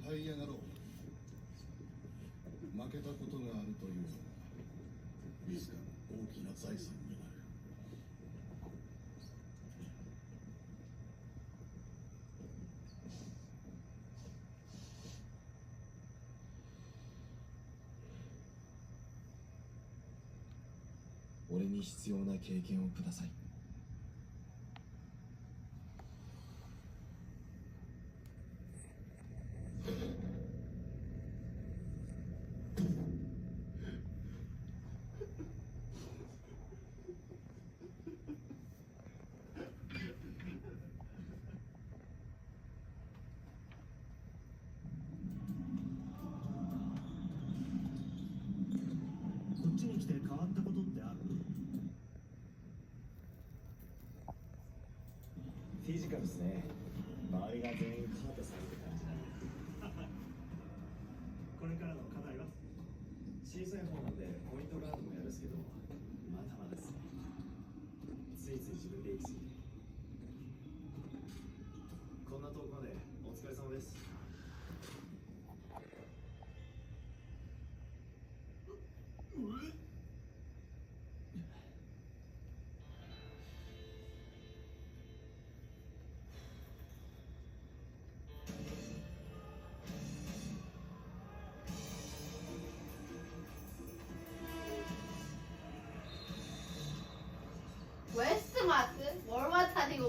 這い上がろう。負けたことがあるというのがいつかの大きな財産になる。俺に必要な経験をください。こっちに来て変わったことってある？フィジカルですね。周りが全員カートされて感じだね。これからの課題は？小さい方なんでポイントガードもやるんですけど、まだまだですね。ついつい自分で行き過ぎて。こんな遠くまでお疲れ様です。